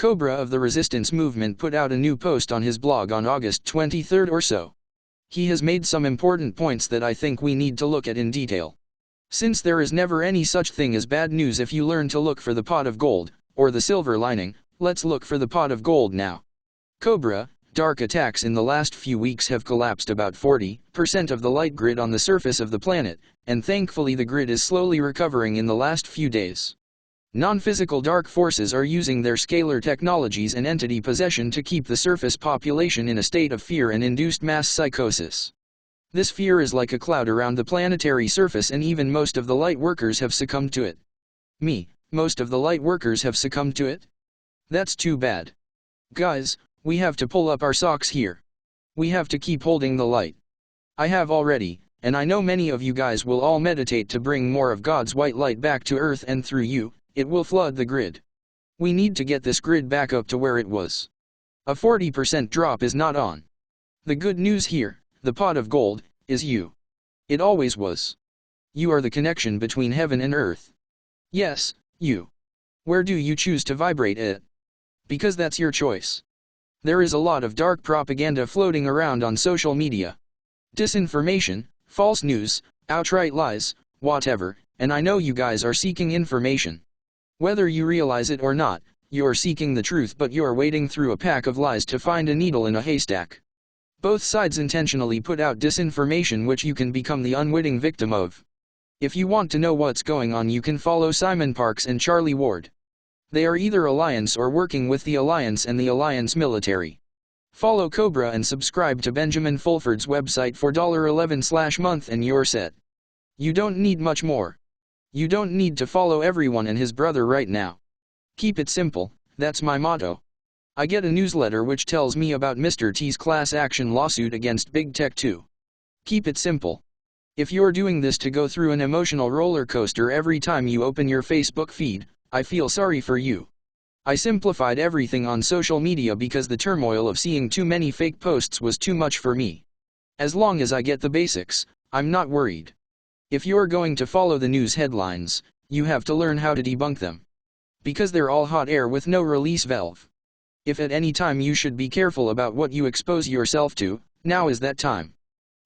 Cobra of the Resistance Movement put out a new post on his blog on August 23 or so. He has made some important points that I think we need to look at in detail. Since there is never any such thing as bad news if you learn to look for the pot of gold, or the silver lining, let's look for the pot of gold now. Cobra, dark attacks in the last few weeks have collapsed about 40% of the light grid on the surface of the planet, and thankfully the grid is slowly recovering in the last few days. Non-physical dark forces are using their scalar technologies and entity possession to keep the surface population in a state of fear and induced mass psychosis. This fear is like a cloud around the planetary surface, and even most of the light workers have succumbed to it. Most of the light workers have succumbed to it? That's too bad. Guys, we have to pull up our socks here. We have to keep holding the light. I have already, and I know many of you guys will all meditate to bring more of God's white light back to Earth, and through you, it will flood the grid. We need to get this grid back up to where it was. A 40% drop is not on. The good news here, the pot of gold, is you. It always was. You are the connection between heaven and earth. Yes, you. Where do you choose to vibrate it? Because that's your choice. There is a lot of dark propaganda floating around on social media. Disinformation, false news, outright lies, whatever, and I know you guys are seeking information. Whether you realize it or not, you're seeking the truth, but you're wading through a pack of lies to find a needle in a haystack. Both sides intentionally put out disinformation which you can become the unwitting victim of. If you want to know what's going on, you can follow Simon Parkes and Charlie Ward. They are either Alliance or working with the Alliance and the Alliance military. Follow Cobra and subscribe to Benjamin Fulford's website for $11/month and you're set. You don't need much more. You don't need to follow everyone and his brother right now. Keep it simple, that's my motto. I get a newsletter which tells me about Mr. T's class action lawsuit against Big Tech too. Keep it simple. If you're doing this to go through an emotional roller coaster every time you open your Facebook feed, I feel sorry for you. I simplified everything on social media because the turmoil of seeing too many fake posts was too much for me. As long as I get the basics, I'm not worried. If you're going to follow the news headlines, you have to learn how to debunk them. Because they're all hot air with no release valve. If at any time you should be careful about what you expose yourself to, now is that time.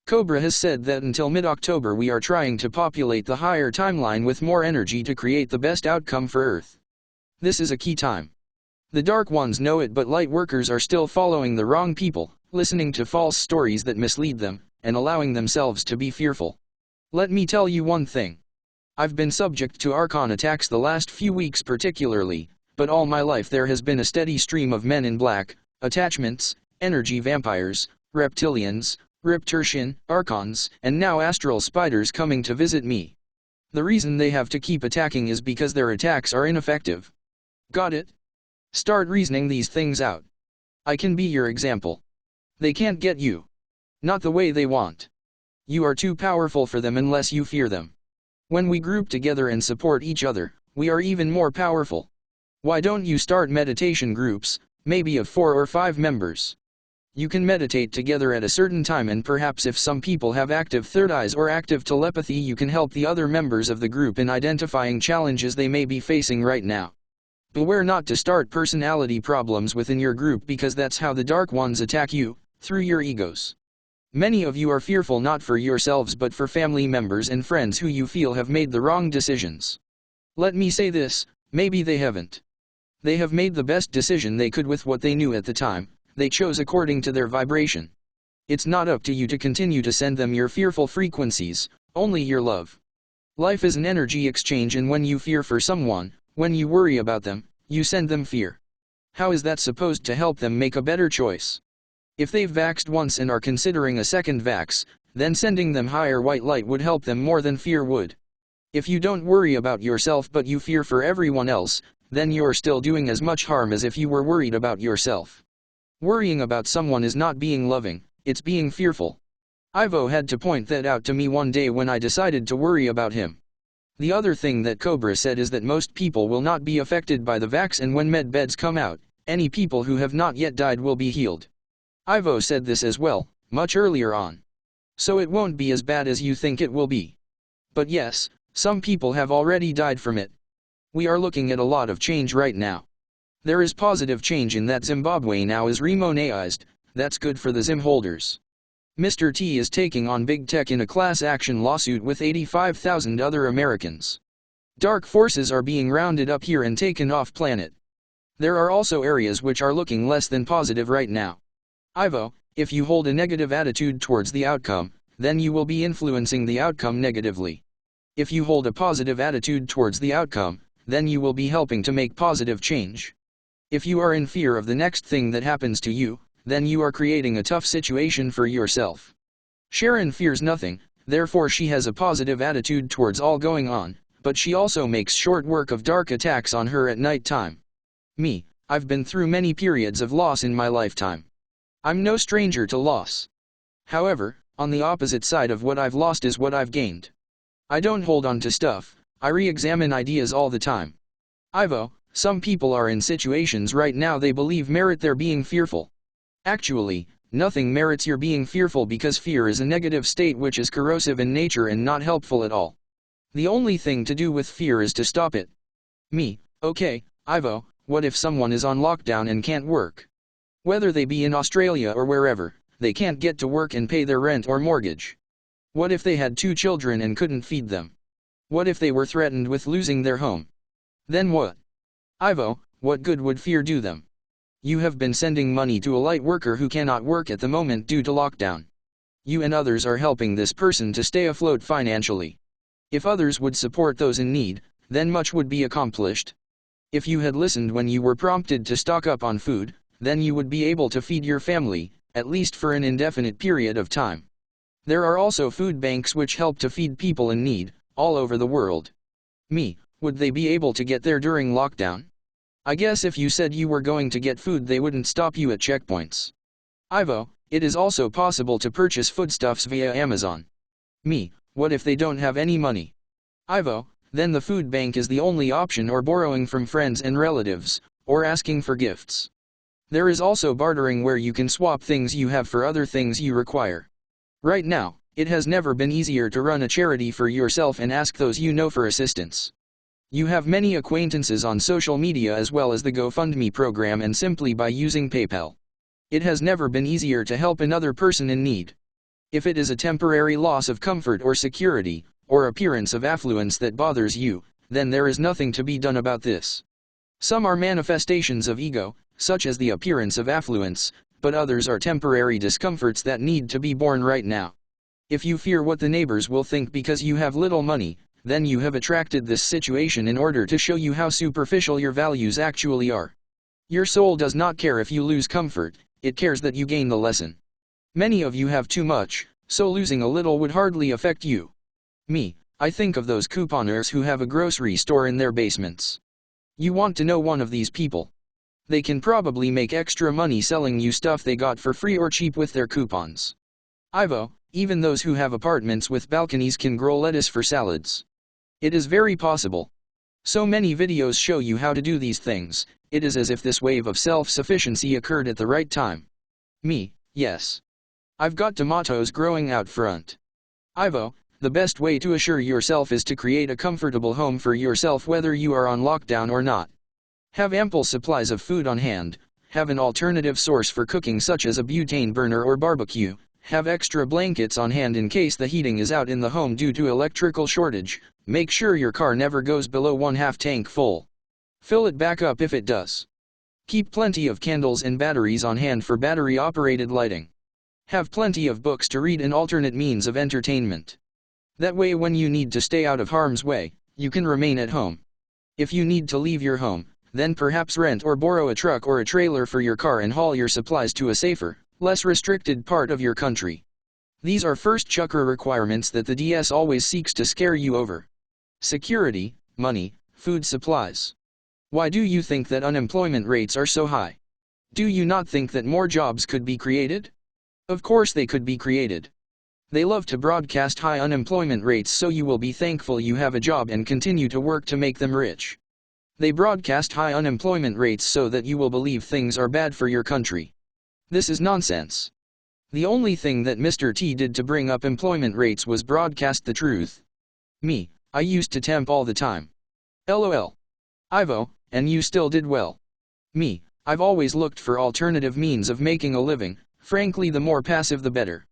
Cobra has said that until mid-October we are trying to populate the higher timeline with more energy to create the best outcome for Earth. This is a key time. The Dark Ones know it, but light workers are still following the wrong people, listening to false stories that mislead them, and allowing themselves to be fearful. Let me tell you one thing. I've been subject to Archon attacks the last few weeks particularly, but all my life there has been a steady stream of men in black, attachments, energy vampires, reptilians, Riptertian, Archons, and now astral spiders coming to visit me. The reason they have to keep attacking is because their attacks are ineffective. Got it? Start reasoning these things out. I can be your example. They can't get you. Not the way they want. You are too powerful for them unless you fear them. When we group together and support each other, we are even more powerful. Why don't you start meditation groups, maybe of 4 or 5 members? You can meditate together at a certain time, and perhaps if some people have active third eyes or active telepathy, you can help the other members of the group in identifying challenges they may be facing right now. Beware not to start personality problems within your group, because that's how the Dark Ones attack you, through your egos. Many of you are fearful not for yourselves but for family members and friends who you feel have made the wrong decisions. Let me say this, maybe they haven't. They have made the best decision they could with what they knew at the time. They chose according to their vibration. It's not up to you to continue to send them your fearful frequencies, only your love. Life is an energy exchange, and when you fear for someone, when you worry about them, you send them fear. How is that supposed to help them make a better choice? If they've vaxxed once and are considering a second vax, then sending them higher white light would help them more than fear would. If you don't worry about yourself but you fear for everyone else, then you're still doing as much harm as if you were worried about yourself. Worrying about someone is not being loving, it's being fearful. Ivo had to point that out to me one day when I decided to worry about him. The other thing that Cobra said is that most people will not be affected by the vax, and when med beds come out, any people who have not yet died will be healed. Ivo said this as well, much earlier on. So it won't be as bad as you think it will be. But yes, some people have already died from it. We are looking at a lot of change right now. There is positive change in that Zimbabwe now is remonetized. That's good for the Zim holders. Mr. T is taking on big tech in a class action lawsuit with 85,000 other Americans. Dark forces are being rounded up here and taken off planet. There are also areas which are looking less than positive right now. Ivo, if you hold a negative attitude towards the outcome, then you will be influencing the outcome negatively. If you hold a positive attitude towards the outcome, then you will be helping to make positive change. If you are in fear of the next thing that happens to you, then you are creating a tough situation for yourself. Sharon fears nothing, therefore she has a positive attitude towards all going on, but she also makes short work of dark attacks on her at night time. Me, I've been through many periods of loss in my lifetime. I'm no stranger to loss. However, on the opposite side of what I've lost is what I've gained. I don't hold on to stuff, I re-examine ideas all the time. Ivo, some people are in situations right now they believe merit their being fearful. Actually, nothing merits your being fearful because fear is a negative state which is corrosive in nature and not helpful at all. The only thing to do with fear is to stop it. Me, okay, Ivo, what if someone is on lockdown and can't work? Whether they be in Australia or wherever, they can't get to work and pay their rent or mortgage. What if they had 2 children and couldn't feed them? What if they were threatened with losing their home? Then what? Ivo, what good would fear do them? You have been sending money to a light worker who cannot work at the moment due to lockdown. You and others are helping this person to stay afloat financially. If others would support those in need, then much would be accomplished. If you had listened when you were prompted to stock up on food, then you would be able to feed your family, at least for an indefinite period of time. There are also food banks which help to feed people in need, all over the world. Me, would they be able to get there during lockdown? I guess if you said you were going to get food they wouldn't stop you at checkpoints. Ivo, it is also possible to purchase foodstuffs via Amazon. Me, what if they don't have any money? Ivo, then the food bank is the only option, or borrowing from friends and relatives, or asking for gifts. There is also bartering where you can swap things you have for other things you require. Right now, it has never been easier to run a charity for yourself and ask those you know for assistance. You have many acquaintances on social media as well as the GoFundMe program and simply by using PayPal. It has never been easier to help another person in need. If it is a temporary loss of comfort or security, or appearance of affluence that bothers you, then there is nothing to be done about this. Some are manifestations of ego, such as the appearance of affluence, but others are temporary discomforts that need to be borne right now. If you fear what the neighbors will think because you have little money, then you have attracted this situation in order to show you how superficial your values actually are. Your soul does not care if you lose comfort, it cares that you gain the lesson. Many of you have too much, so losing a little would hardly affect you. Me, I think of those couponers who have a grocery store in their basements. You want to know one of these people. They can probably make extra money selling you stuff they got for free or cheap with their coupons. Ivo, even those who have apartments with balconies can grow lettuce for salads. It is very possible. So many videos show you how to do these things, it is as if this wave of self-sufficiency occurred at the right time. Me, yes. I've got tomatoes growing out front. Ivo, the best way to assure yourself is to create a comfortable home for yourself whether you are on lockdown or not. Have ample supplies of food on hand, have an alternative source for cooking such as a butane burner or barbecue, have extra blankets on hand in case the heating is out in the home due to electrical shortage, make sure your car never goes below 1/2 tank full. Fill it back up if it does. Keep plenty of candles and batteries on hand for battery-operated lighting. Have plenty of books to read and alternate means of entertainment. That way when you need to stay out of harm's way, you can remain at home. If you need to leave your home, then perhaps rent or borrow a truck or a trailer for your car and haul your supplies to a safer, less restricted part of your country. These are first chakra requirements that the DS always seeks to scare you over. Security, money, food supplies. Why do you think that unemployment rates are so high? Do you not think that more jobs could be created? Of course they could be created. They love to broadcast high unemployment rates so you will be thankful you have a job and continue to work to make them rich. They broadcast high unemployment rates so that you will believe things are bad for your country. This is nonsense. The only thing that Mr. T did to bring up employment rates was broadcast the truth. Me, I used to temp all the time. LOL. Ivo, and you still did well. Me, I've always looked for alternative means of making a living, frankly the more passive the better.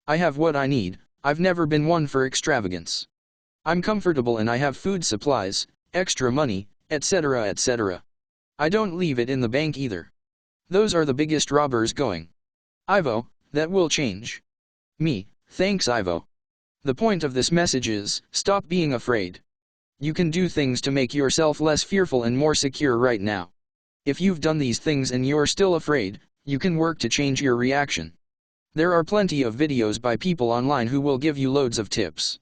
I have what I need, I've never been one for extravagance. I'm comfortable and I have food supplies, extra money, etc. etc. I don't leave it in the bank either. Those are the biggest robbers going. Ivo, that will change. Me, thanks Ivo. The point of this message is, stop being afraid. You can do things to make yourself less fearful and more secure right now. If you've done these things and you're still afraid, you can work to change your reaction. There are plenty of videos by people online who will give you loads of tips.